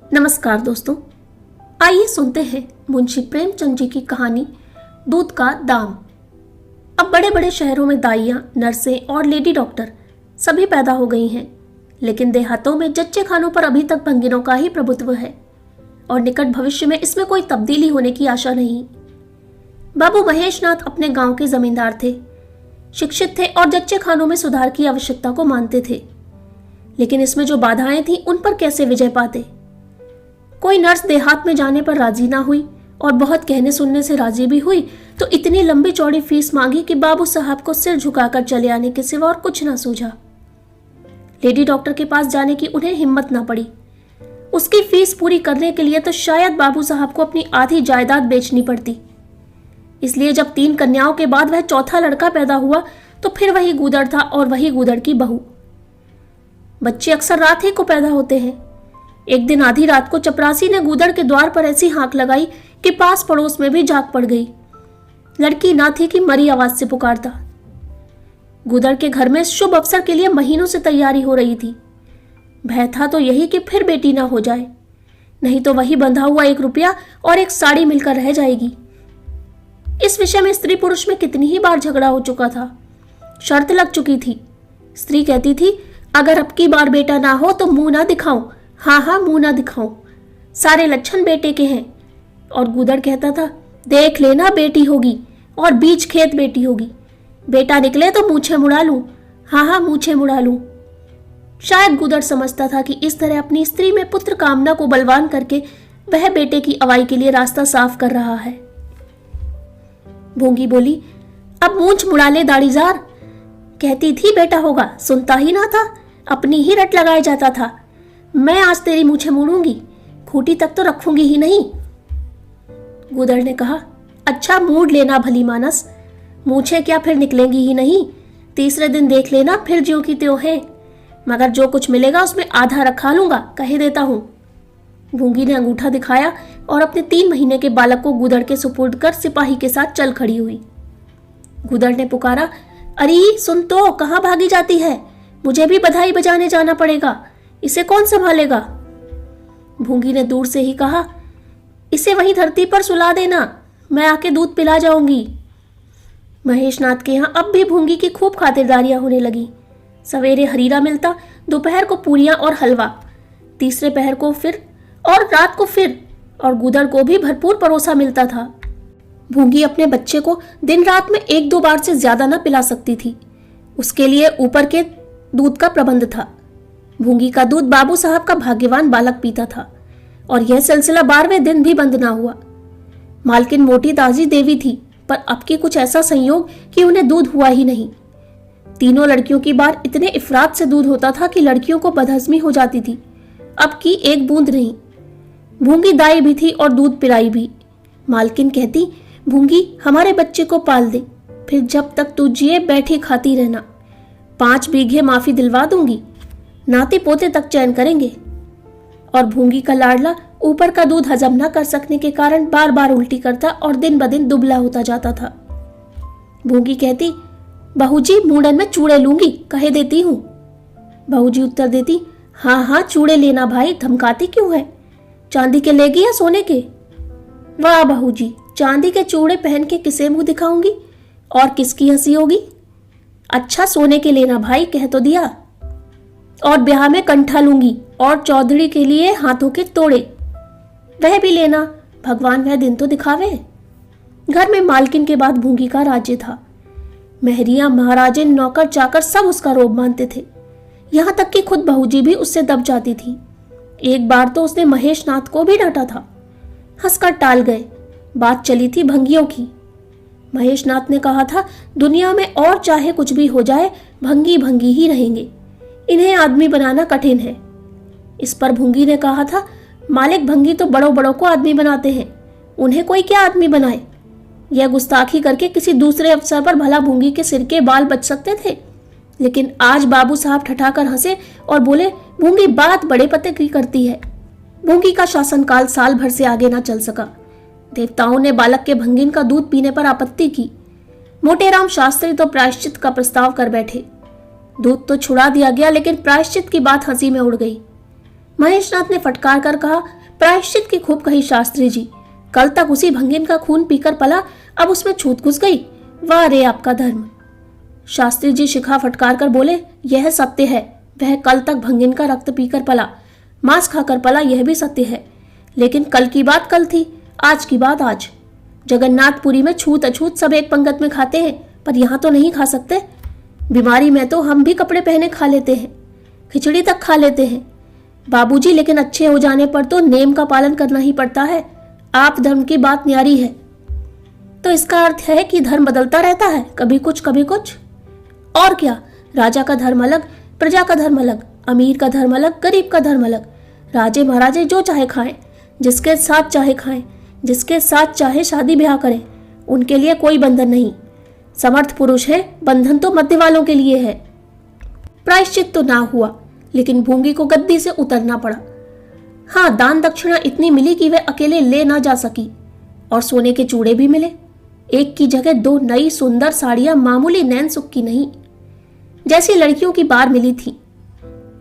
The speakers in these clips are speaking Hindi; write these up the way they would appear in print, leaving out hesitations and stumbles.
नमस्कार दोस्तों, आइए सुनते हैं मुंशी प्रेमचंद जी की कहानी दूध का दाम। अब बड़े बड़े शहरों में दाइयाँ, नर्सें और लेडी डॉक्टर सभी पैदा हो गई हैं, लेकिन देहातों में जच्चे खानों पर अभी तक भंगिनों का ही प्रभुत्व है और निकट भविष्य में इसमें कोई तब्दीली होने की आशा नहीं। बाबू महेशनाथ अपने गांव के जमींदार थे, शिक्षित थे और जच्चे खानों में सुधार की आवश्यकता को मानते थे, लेकिन इसमें जो बाधाएं थीं उन पर कैसे विजय पाते। कोई नर्स देहात में जाने पर राजी ना हुई और बहुत कहने सुनने से राजी भी हुई तो इतनी लंबी चौड़ी फीस मांगी कि बाबू साहब को सिर झुकाकर चले आने के सिवा और कुछ ना सूझा। लेडी डॉक्टर के पास जाने की उन्हें हिम्मत ना पड़ी। उसकी फीस पूरी करने के लिए तो शायद बाबू साहब को अपनी आधी जायदाद बेचनी पड़ती। इसलिए जब 3 कन्याओं के बाद वह चौथा लड़का पैदा हुआ तो फिर वही गूदड़ था और वही गूदड़ की बहू। बच्चे अक्सर रात ही को पैदा होते हैं। एक दिन आधी रात को चपरासी ने गूदड़ के द्वार पर ऐसी हाँक लगाई कि पास पड़ोस में भी जाग पड़ गई। लड़की ना थी कि मरी आवाज से पुकारता। गूदड़ के घर में शुभ अवसर के लिए महीनों से तैयारी हो रही थी। भय था तो यही कि फिर बेटी ना हो जाए, नहीं तो वही बंधा हुआ 1 रुपया और एक साड़ी मिलकर रह जाएगी। इस विषय में स्त्री पुरुष में कितनी ही बार झगड़ा हो चुका था। शर्त लग चुकी थी। स्त्री कहती थी, अगर अब की बार बेटा ना हो तो मुंह ना दिखाऊं। हाँ, मुंह ना दिखाऊं, सारे लक्षण बेटे के हैं। और गूदड़ कहता था, देख लेना बेटी होगी और बीच खेत बेटी होगी। बेटा निकले तो मूछे मुड़ा लूं। हाँ, मूछे मुड़ा लूं। शायद गूदड़ समझता था कि इस तरह अपनी स्त्री में पुत्र कामना को बलवान करके वह बेटे की अवाई के लिए रास्ता साफ कर रहा है। भूंगी बोली, अब मूंछ मुड़ा ले दाढ़ीजार। कहती थी बेटा होगा, सुनता ही ना था, अपनी ही रट लगाए जाता था। मैं आज तेरी मूछें मोड़ूंगी, खूंटी तक तो रखूंगी ही नहीं। गूदड़ ने कहा, अच्छा मूड लेना भली मानस, मूछें क्या फिर निकलेंगी ही नहीं। तीसरे दिन देख लेना फिर ज्यों की त्यों है, मगर जो कुछ मिलेगा उसमें आधा रखा लूंगा, कहे देता हूं। भूंगी ने अंगूठा दिखाया और अपने 3 महीने के बालक को गूदड़ के सुपुर्द कर सिपाही के साथ चल खड़ी हुई। गूदड़ ने पुकारा, अरे सुन तो, कहाँ भागी जाती है? मुझे भी बधाई बजाने जाना पड़ेगा, इसे कौन संभालेगा? भूंगी ने दूर से ही कहा, इसे वहीं धरती पर सुला देना, मैं आके दूध पिला जाऊंगी। महेशनाथ के यहाँ अब भी भूंगी की खूब खातिरदारियां होने लगी। सवेरे हरीरा मिलता, दोपहर को पूरियां और हलवा, तीसरे पहर को फिर और रात को फिर, और गूदड़ को भी भरपूर परोसा मिलता था। भूंगी अपने बच्चे को दिन रात में 1-2 बार से ज्यादा न पिला सकती थी। उसके लिए ऊपर के दूध का प्रबंध था। भूंगी का दूध बाबू साहब का भाग्यवान बालक पीता था और यह सिलसिला 12वें दिन भी बंद ना हुआ। मालकिन मोटी ताजी देवी थी, पर अब की कुछ ऐसा संयोग कि उन्हें दूध हुआ ही नहीं। तीनों लड़कियों की बार इतने इफरात से दूध होता था कि लड़कियों को बदहजमी हो जाती थी। अब की 1 बूंद नहीं। भूंगी दाई भी थी और दूध पिलाई भी। मालकिन कहती, भूंगी हमारे बच्चे को पाल दे, फिर जब तक तू जिए बैठी खाती रहना। 5 बीघे माफी दिलवा दूंगी, नाती पोते तक चैन करेंगे। और भूंगी का लाडला ऊपर का दूध हजम न कर सकने के कारण बार बार उल्टी करता और दिन ब दिन दुबला होता जाता था। भूंगी कहती, बहूजी मूंडन में चूड़े लूंगी, कहे देती हूँ। बहूजी उत्तर देती, हाँ चूड़े लेना भाई, धमकाती क्यों है? चांदी के लेगी या सोने के? वाह बहूजी, चांदी के चूड़े पहन के किसे मुंह दिखाऊंगी और किसकी हंसी होगी? अच्छा सोने के लेना भाई, कह तो दिया। और ब्याह में कंठा लूंगी और चौधरी के लिए हाथों के तोड़े, वह भी लेना, भगवान वह दिन तो दिखावे। घर में मालकिन के बाद भूंगी का राज्य था। महरिया, महाराजिन, नौकर चाकर सब उसका रोब मानते थे। यहां तक कि खुद बहूजी भी उससे दब जाती थी। एक बार तो उसने महेशनाथ को भी डांटा था। हंसकर टाल गए। बात चली थी भंगियों की। महेशनाथ ने कहा था, दुनिया में और चाहे कुछ भी हो जाए, भंगी भंगी ही रहेंगे, इन्हें आदमी बनाना कठिन है। इस पर भूंगी ने कहा था, मालिक भंगी तो बड़ों बड़ों को आदमी बनाते हैं, उन्हें कोई क्या आदमी बनाए। यह गुस्ताखी करके किसी दूसरे अवसर पर भला भूंगी के सिर के बाल बच सकते थे, लेकिन आज बाबू साहब ठठाकर हंसे और बोले, भूंगी बात बड़े पते की करती है। भूंगी का शासनकाल साल भर से आगे ना चल सका। देवताओं ने बालक के भंगिन का दूध पीने पर आपत्ति की। मोटेराम शास्त्री तो प्रायश्चित का प्रस्ताव कर बैठे। दूध तो छुड़ा दिया गया, लेकिन प्रायश्चित की बात हंसी में उड़ गई। महेशनाथ ने फटकार कर कहा, प्रायश्चित की खूब कही शास्त्री जी। कल तक उसी भंगिन का खून पीकर पला, अब उसमें छूत घुस गई। वाह रे आपका धर्म। शास्त्री जी शिखा फटकार कर बोले, यह सत्य है। वह कल तक भंगिन का रक्त पीकर पला, मांस खाकर पला, यह भी सत्य है। लेकिन कल की बात कल थी, आज की बात आज। जगन्नाथपुरी में छूत अछूत सब एक पंगत में खाते हैं, पर यहाँ तो नहीं खा सकते। बीमारी में तो हम भी कपड़े पहने खा लेते हैं, खिचड़ी तक खा लेते हैं बाबूजी, लेकिन अच्छे हो जाने पर तो नेम का पालन करना ही पड़ता है। आप धर्म की बात न्यारी है। तो इसका अर्थ है कि धर्म बदलता रहता है, कभी कुछ कभी कुछ। और क्या, राजा का धर्म अलग, प्रजा का धर्म अलग, अमीर का धर्म अलग, गरीब का धर्म अलग। राजे महाराजे जो चाहे खाएं, जिसके साथ चाहे खाएं, जिसके साथ चाहे शादी ब्याह करें, उनके लिए कोई बंधन नहीं। समर्थ पुरुष है, बंधन तो मध्य वालों के लिए है। प्रायश्चित तो ना हुआ, लेकिन भूंगी को गद्दी से उतरना पड़ा। हाँ, दान दक्षिणा इतनी मिली कि वह अकेले ले ना जा सकी, और सोने के चूड़े भी मिले। एक की जगह 2 नई सुंदर साड़ियां, मामूली नैन सुख की नहीं, जैसी लड़कियों की बार मिली थी।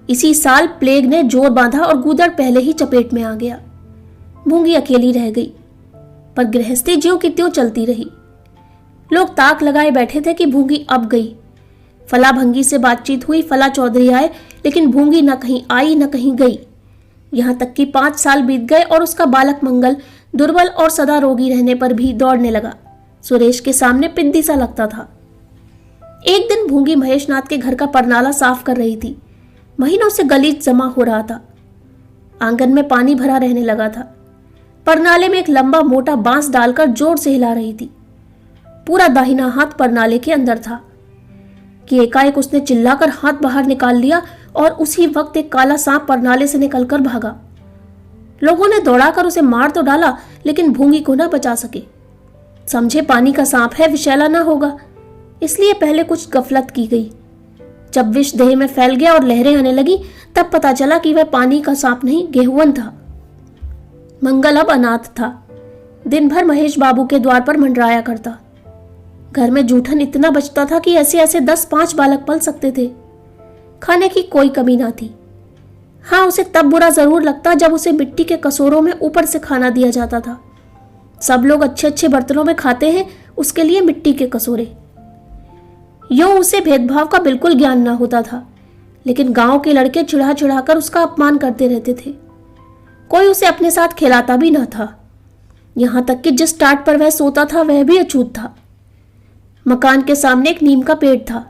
इसी साल प्लेग ने जोर बांधा और गूदड़ पहले ही चपेट में आ गया। भूंगी अकेली रह गई, पर गृहस्थी ज्यों की त्यों चलती रही। लोग ताक लगाए बैठे थे कि भूंगी अब गई। फला भंगी से बातचीत हुई, फला चौधरी आए, लेकिन भूंगी न कहीं आई न कहीं गई। यहां तक कि 5 साल बीत गए और उसका बालक मंगल दुर्बल और सदा रोगी रहने पर भी दौड़ने लगा। सुरेश के सामने पिद्दी सा लगता था। एक दिन भूंगी महेशनाथ के घर का परनाला साफ कर रही थी। महीनों से गलीच जमा हो रहा था। आंगन में पानी भरा रहने लगा था। परनाले में एक लंबा मोटा बांस डालकर जोर से हिला रही थी। पूरा दाहिना हाथ परनाले के अंदर था कि एकाएक उसने चिल्लाकर हाथ बाहर निकाल लिया और उसी वक्त एक काला सांप परनाले से निकलकर भागा। लोगों ने दौड़ाकर उसे मार तो डाला, लेकिन भूंगी को न बचा सके। समझे पानी का सांप है, विषैला ना होगा, इसलिए पहले कुछ गफलत की गई। जब विष देह में फैल गया और लहरें आने लगी, तब पता चला कि वह पानी का सांप नहीं, गेहुवन था। मंगल अब अनाथ था। दिन भर महेश बाबू के द्वार पर मंडराया करता। घर में जूठन इतना बचता था कि ऐसे ऐसे 10-5 बालक पल सकते थे। खाने की कोई कमी ना थी। हाँ, उसे तब बुरा जरूर लगता जब उसे मिट्टी के कसूरों में ऊपर से खाना दिया जाता था। सब लोग अच्छे अच्छे बर्तनों में खाते हैं, उसके लिए मिट्टी के कसूरे। यूं उसे भेदभाव का बिल्कुल ज्ञान ना होता था, लेकिन गांव के लड़के चिढ़ा चिढ़ा कर उसका अपमान करते रहते थे। कोई उसे अपने साथ खिलाता भी ना था। यहां तक कि जिस टाट पर वह सोता था वह भी अछूत था। मकान के सामने एक नीम का पेड़ था।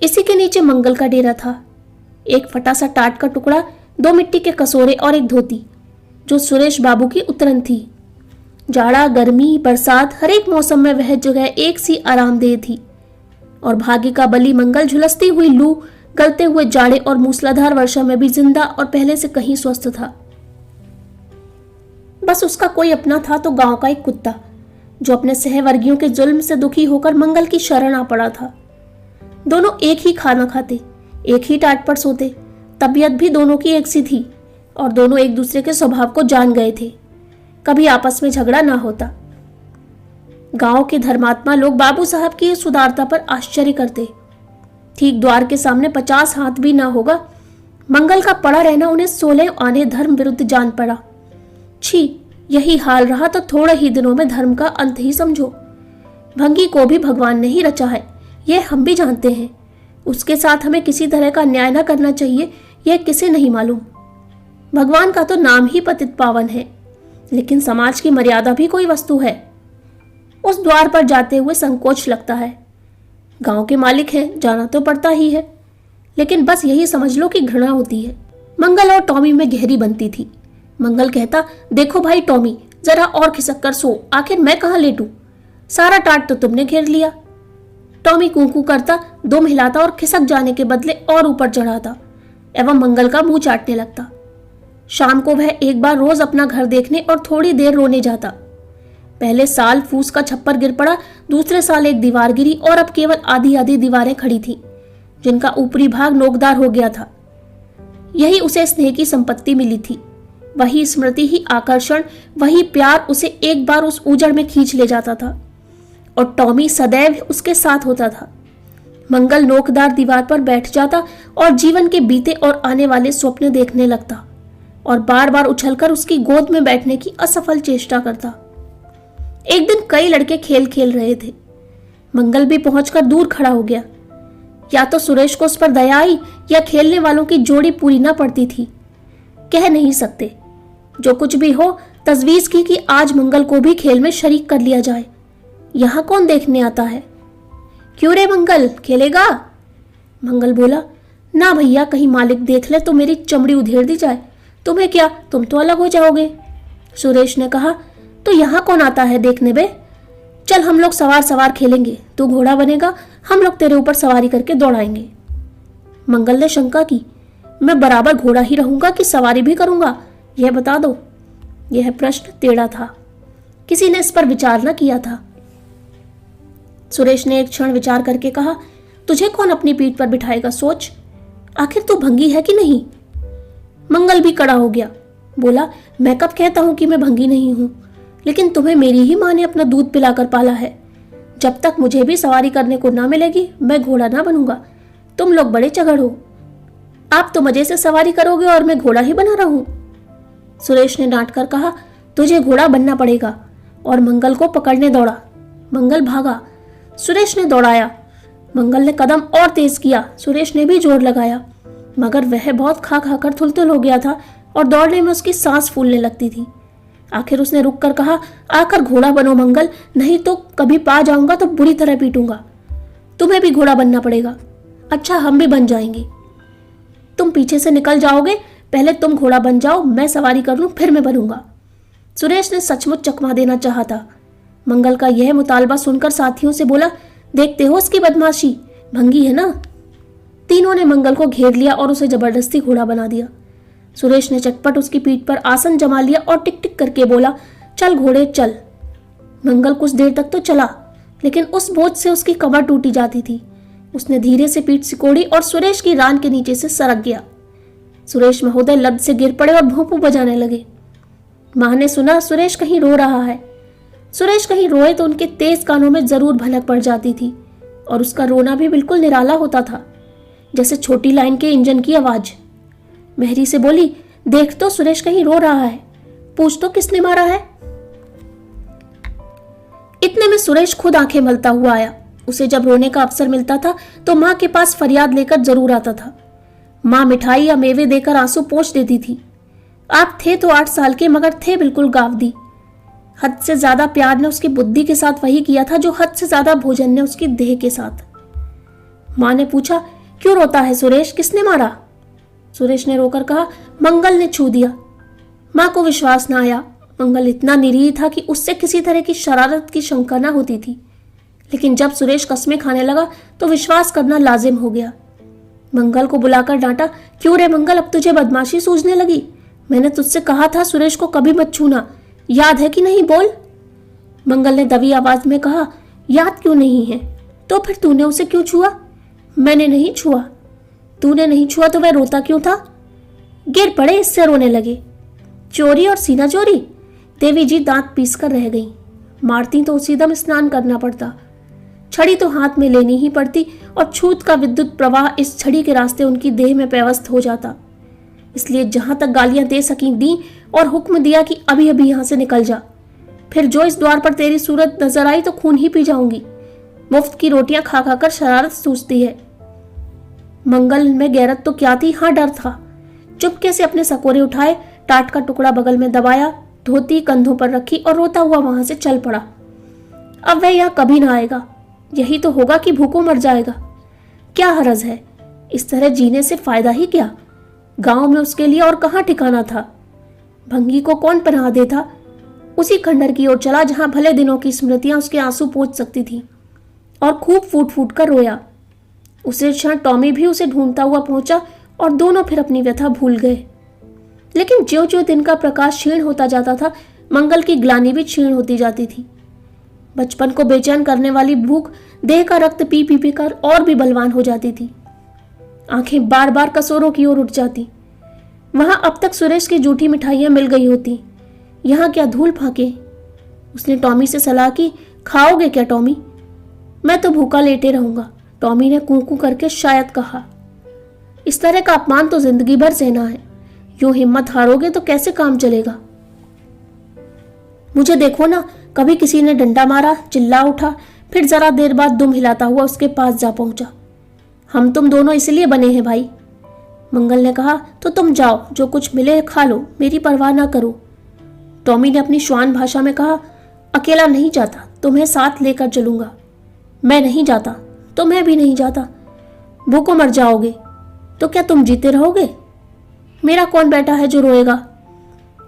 इसी के नीचे मंगल का डेरा था। एक फटा सा टाट का टुकड़ा, 2 मिट्टी के कसूरे और एक धोती, जो सुरेश बाबू की उतरन थी। जाड़ा, गर्मी, बरसात, हर एक मौसम में वह जगह एक सी आरामदेह थी। और भाग्य का बली मंगल झुलसती हुई लू, गलते हुए जाड़े और मूसलाधार वर्षा में भी जिंदा और पहले से कहीं स्वस्थ था। बस उसका कोई अपना था तो गांव का एक कुत्ता, जो अपने सहवर्गियों के जुल्म से दुखी होकर मंगल की शरण आ पड़ा था। दोनों एक ही खाना खाते, एक ही टाट पर सोते। तबीयत भी दोनों की एक सी थी और दोनों एक दूसरे के स्वभाव को जान गए थे। कभी आपस में झगड़ा ना होता। गांव के धर्मात्मा लोग बाबू साहब की इस उदारता पर आश्चर्य करते। ठीक द्वार के सामने 50 हाथ भी ना होगा, मंगल का पड़ा रहना उन्हें 16 आने धर्म विरुद्ध जान पड़ा। छी, यही हाल रहा तो थोड़े ही दिनों में धर्म का अंत ही समझो। भंगी को भी भगवान ने ही रचा है, यह हम भी जानते हैं। उसके साथ हमें किसी तरह का अन्याय न करना चाहिए, यह किसे नहीं मालूम। भगवान का तो नाम ही पतित पावन है, लेकिन समाज की मर्यादा भी कोई वस्तु है। उस द्वार पर जाते हुए संकोच लगता है। गांव के मालिक हैं, जाना तो पड़ता ही है, लेकिन बस यही समझ लो कि घृणा होती है। मंगल और टॉमी में गहरी बनती थी। मंगल कहता, देखो भाई टॉमी, जरा और खिसक कर सो, आखिर मैं कहाँ लेटूं? सारा टाट तो तुमने घेर लिया। टॉमी कूकू करता, दुम हिलाता और खिसक जाने के बदले और ऊपर चढ़ाता एवं मंगल का मुंह चाटने लगता। शाम को वह एक बार रोज अपना घर देखने और थोड़ी देर रोने जाता। पहले साल फूस का छप्पर गिर पड़ा, दूसरे साल एक दीवार गिरी और अब केवल आधी आधी दीवारें खड़ी थीं, जिनका ऊपरी भाग नोकदार हो गया था। यही उसे स्नेह की संपत्ति मिली थी। वही स्मृति ही आकर्षण, वही प्यार उसे एक बार उस उजड़ में खींच ले जाता था और टॉमी सदैव उसके साथ होता था। मंगल नोकदार दीवार पर बैठ जाता और जीवन के बीते और आने वाले स्वप्न देखने लगता। और बार बार उछलकर उसकी गोद में बैठने की असफल चेष्टा करता। एक दिन कई लड़के खेल खेल रहे थे। मंगल भी पहुंचकर दूर खड़ा हो गया। या तो सुरेश को उस पर दया आई या खेलने वालों की जोड़ी पूरी ना पड़ती थी, कह नहीं सकते। जो कुछ भी हो, तजवीज की कि आज मंगल को भी खेल में शरीक कर लिया जाए। यहां कौन देखने आता है? क्यों रे मंगल, खेलेगा? मंगल बोला, ना भैया, कहीं मालिक देख ले तो मेरी चमड़ी उधेड़ दी जाए। तुम्हें क्या, तुम तो अलग हो जाओगे। सुरेश ने कहा, तो यहां कौन आता है देखने बे? चल हम लोग सवार सवार खेलेंगे, तू घोड़ा बनेगा, हम लोग तेरे ऊपर सवारी करके दौड़ाएंगे। मंगल ने शंका की, मैं बराबर घोड़ा ही रहूंगा कि सवारी भी करूंगा, यह बता दो। यह प्रश्न टेढ़ा था, किसी ने इस पर विचार न किया था। सुरेश ने एक क्षण विचार करके कहा, तुझे कौन अपनी पीठ पर बिठाएगा, सोच। आखिर तू भंगी है कि नहीं? मंगल भी कड़ा हो गया, बोला, मैं कब कहता हूं कि मैं भंगी नहीं हूं, लेकिन तुम्हें मेरी ही मां ने अपना दूध पिलाकर पाला है। जब तक मुझे भी सवारी करने को ना मिलेगी मैं घोड़ा ना बनूंगा। तुम लोग बड़े चगड़ हो, आप तो मजे से सवारी करोगे और मैं घोड़ा ही बना रहूं। सुरेश ने डांट कर कहा, तुझे घोड़ा बनना पड़ेगा, और मंगल को पकड़ने दौड़ा। मंगल भागा, सुरेश ने दौड़ाया। मंगल ने कदम और तेज किया, सुरेश ने भी जोर लगाया, मगर वह बहुत खा खाकर थुलथुल हो गया था और दौड़ने में उसकी सांस फूलने लगती थी। आखिर उसने रुक कर कहा, आकर घोड़ा बनो मंगल, नहीं तो कभी पा जाऊंगा तो बुरी तरह पीटूंगा। तुम्हें भी घोड़ा बनना पड़ेगा। अच्छा, हम भी बन जाएंगे। तुम पीछे से निकल जाओगे, पहले तुम घोड़ा बन जाओ, मैं सवारी कर लूं, फिर मैं बनूंगा। सुरेश ने सचमुच चकमा देना चाहा था। मंगल का यह मुतालबा सुनकर साथियों से बोला, देखते हो उसकी बदमाशी, भंगी है ना। तीनों ने मंगल को घेर लिया और उसे जबरदस्ती घोड़ा बना दिया। सुरेश ने चटपट उसकी पीठ पर आसन जमा लिया और टिक टिक करके बोला, चल घोड़े चल। मंगल कुछ देर तक तो चला, लेकिन उस बोझ से उसकी कमर टूटी जाती थी। उसने धीरे से पीठ सिकोड़ी और सुरेश की रान के नीचे से सरक गया। सुरेश महोदय लद से गिर पड़े और भोंपू बजाने लगे। मां ने सुना सुरेश कहीं रो रहा है। सुरेश कहीं रोए तो उनके तेज कानों में जरूर भनक पड़ जाती थी, और उसका रोना भी बिल्कुल निराला होता था, जैसे छोटी लाइन के इंजन की आवाज। मेहरी से बोली, देख तो सुरेश कहीं रो रहा है, पूछ तो किसने मारा है। इतने में सुरेश खुद आंखें मलता हुआ आया। उसे जब रोने का अवसर मिलता था तो मां के पास फरियाद लेकर जरूर आता था। मां मिठाई या मेवे देकर आंसू पोंछ देती थी। आप थे तो 8 साल के, मगर थे बिल्कुल गावदी। हद से ज्यादा प्यार ने उसकी बुद्धि के साथ वही किया था जो हद से ज्यादा भोजन ने उसकी देह के साथ। मां ने पूछा, क्यों रोता है सुरेश, किसने मारा? सुरेश ने रोकर कहा, मंगल ने छू दिया। मां को विश्वास न आया। मंगल इतना निरीह था कि उससे किसी तरह की शरारत की शंका न होती थी, लेकिन जब सुरेश कस्में खाने लगा तो विश्वास करना लाजिम हो गया। मंगल को बुलाकर डांटा, क्यों रे मंगल, अब तुझे बदमाशी सूझने लगी? मैंने तुझसे कहा था सुरेश को कभी मत छूना, याद है कि नहीं, बोल। मंगल ने दबी आवाज में कहा, याद क्यों नहीं है? तो फिर तूने उसे क्यों छुआ? मैंने नहीं छुआ। तूने नहीं छुआ तो वह रोता क्यों था? गिर पड़े, इससे रोने लगे। चोरी और सीना चोरी? देवी जी दांत पीस कर रह गई। मारती तो उसी दम स्नान करना पड़ता, छड़ी तो हाथ में लेनी ही पड़ती, और छूत का विद्युत प्रवाह इस छड़ी के रास्ते उनकी देह में पेवस्त हो जाता। इसलिए जहां तक गालियां दे सकी दी और हुक्म दिया कि अभी अभी यहां से निकल जा, फिर जो इस द्वार पर तेरी सूरत नजर आई तो खून ही पी जाऊंगी। मुफ्त की रोटियां खा खाकर शरारत सूझती है। मंगल में गैरत तो क्या थी, हाँ डर था। चुपके से अपने सकोरे उठाए, टाट का टुकड़ा बगल में दबाया, धोती कंधों पर रखी और रोता हुआ वहां से चल पड़ा। अब वह यहां कभी ना आएगा। यही तो होगा कि भूखों मर जाएगा। क्या हरज है, इस तरह जीने से फायदा ही क्या? गांव में उसके लिए और कहां ठिकाना था। भंगी को कौन पनाह देता? उसी खंडर की ओर चला जहां भले दिनों की स्मृतियां उसके आंसू पोंछ सकती थी, और खूब फूट फूट कर रोया। उसे क्षण टॉमी भी उसे ढूंढता हुआ पहुंचा और दोनों फिर अपनी व्यथा भूल गए। लेकिन ज्यों ज्यों दिन का प्रकाश क्षीण होता जाता था, मंगल की ग्लानि भी क्षीण होती जाती थी। बचपन को बेचैन करने वाली भूख देह का रक्त पी पी पी कर और भी बलवान हो जाती थी। आंखें बार बार कसोरों की ओर उठ जाती। वहां अब तक सुरेश की जूठी मिठाइयां मिल गई होती, यहां क्या धूल फाके। उसने टॉमी से सलाह की, खाओगे क्या टॉमी? मैं तो भूखा लेटे रहूंगा, टॉमी ने कूं कूं करके शायद कहा। इस तरह का अपमान तो जिंदगी भर सहना है। यूं हिम्मत हारोगे तो कैसे काम चलेगा? मुझे देखो ना, कभी किसी ने डंडा मारा, चिल्ला उठा, फिर जरा देर बाद दुम हिलाता हुआ उसके पास जा पहुंचा। हम तुम दोनों इसलिए बने हैं भाई। मंगल ने कहा, तो तुम जाओ, जो कुछ मिले खा लो, मेरी परवाह ना करो। टॉमी ने अपनी श्वान भाषा में कहा, अकेला नहीं जाता, तुम्हें साथ लेकर चलूंगा। मैं नहीं जाता, तो मैं भी नहीं जाता। भूखों मर जाओगे तो क्या तुम जीते रहोगे? मेरा कौन बेटा है जो रोएगा?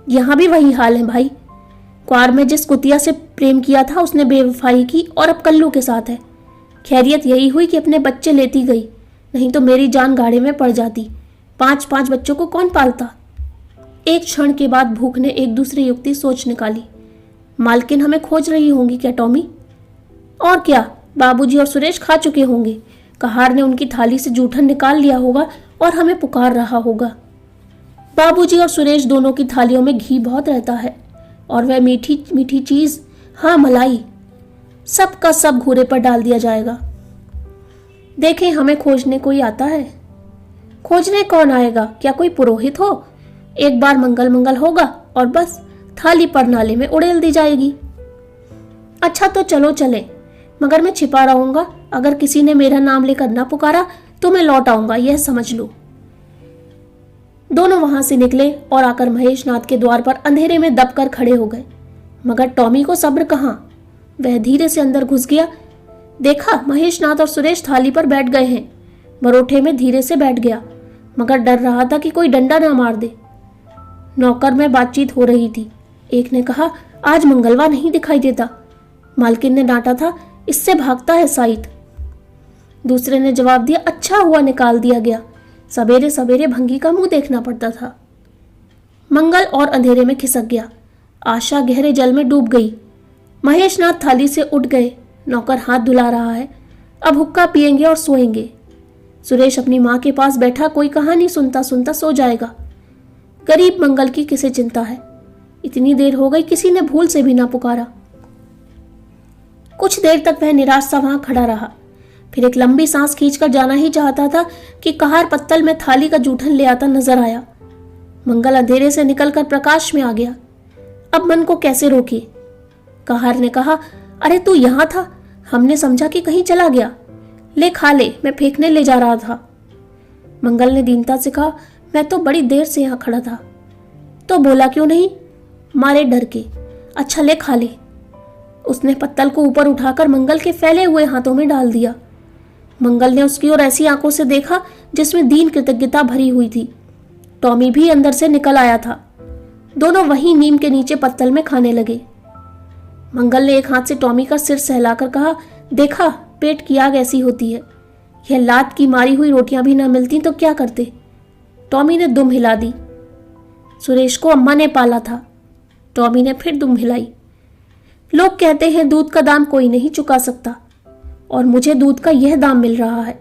यहां भी वही हाल है भाई। क्वार में जिस कुतिया से प्रेम किया था उसने बेवफाई की और अब कल्लू के साथ है। खैरियत यही हुई कि अपने बच्चे लेती गई, नहीं तो मेरी जान गाड़े में पड़ जाती। 5-5 बच्चों को कौन पालता? एक क्षण के बाद भूख ने एक दूसरी युक्ति सोच निकाली। मालकिन हमें खोज रही होंगी क्या टॉमी? और क्या, बाबूजी और सुरेश खा चुके होंगे। कहार ने उनकी थाली से जूठन निकाल लिया होगा और हमें पुकार रहा होगा। बाबूजी और सुरेश दोनों की थालियों में घी बहुत रहता है, और वह मीठी मीठी चीज, हाँ मलाई, सब का सब घूरे पर डाल दिया जाएगा। देखें, हमें खोजने कोई आता है? खोजने कौन आएगा? क्या कोई पुरोहित हो? एक बार मंगल मंगल होगा और बस थाली पर नाले में उड़ेल दी जाएगी। अच्छा तो चलो चले, मगर मैं छिपा रहूंगा। अगर किसी ने मेरा नाम लेकर ना पुकारा तो मैं लौट आऊंगा, यह समझ लो। दोनों वहां से निकले और आकर महेश नाथ के द्वार पर अंधेरे में दबकर खड़े हो गए। मगर टॉमी को सब्र कहां, वह धीरे से अंदर घुस गया। देखा, महेश नाथ और सुरेश थाली पर बैठ गए हैं। मरोठे में धीरे से बैठ गया, मगर डर रहा था कि कोई डंडा ना मार दे। नौकर में बातचीत हो रही थी। एक ने कहा, आज मंगलवार नहीं दिखाई देता। मालकिन ने डांटा था, इससे भागता है साइत। दूसरे ने जवाब दिया, अच्छा हुआ निकाल दिया गया, सवेरे सवेरे भंगी का मुंह देखना पड़ता था। मंगल और अंधेरे में खिसक गया। आशा गहरे जल में डूब गई। महेश नाथ थाली से उठ गए। नौकर हाथ धुला रहा है। अब हुक्का पिएंगे और सोएंगे। सुरेश अपनी माँ के पास बैठा कोई कहानी सुनता सुनता सो जाएगा। गरीब मंगल की किसे चिंता है? इतनी देर हो गई, किसी ने भूल से भी ना पुकारा। कुछ देर तक वह निराश सा वहां खड़ा रहा, फिर एक लंबी सांस खींचकर जाना ही चाहता था कि कहार पत्तल में थाली का जूठन ले आता नजर आया। मंगल अंधेरे से निकलकर प्रकाश में आ गया। अब मन को कैसे रोके? कहार ने कहा, अरे तू यहां था, हमने समझा कि कहीं चला गया। ले खा ले, मैं फेंकने ले जा रहा था। मंगल ने दीनता से कहा, मैं तो बड़ी देर से यहां खड़ा था। तो बोला क्यों नहीं? मारे डर के। अच्छा ले खा ले। उसने पत्तल को ऊपर उठाकर मंगल के फैले हुए हाथों में डाल दिया। मंगल ने उसकी ओर ऐसी आंखों से देखा जिसमें दीन कृतज्ञता भरी हुई थी। टॉमी भी अंदर से निकल आया था। दोनों वहीं नीम के नीचे पत्तल में खाने लगे। मंगल ने एक हाथ से टॉमी का सिर सहलाकर कहा, देखा, पेट की आग ऐसी होती है। यह लात की मारी हुई रोटियां भी ना मिलती तो क्या करते? टॉमी ने दुम हिला दी। सुरेश को अम्मा ने पाला था। टॉमी ने फिर दुम हिलाई। लोग कहते हैं दूध का दाम कोई नहीं चुका सकता, और मुझे दूध का यह दाम मिल रहा है।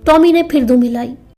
टॉमी ने फिर दुम हिलाई।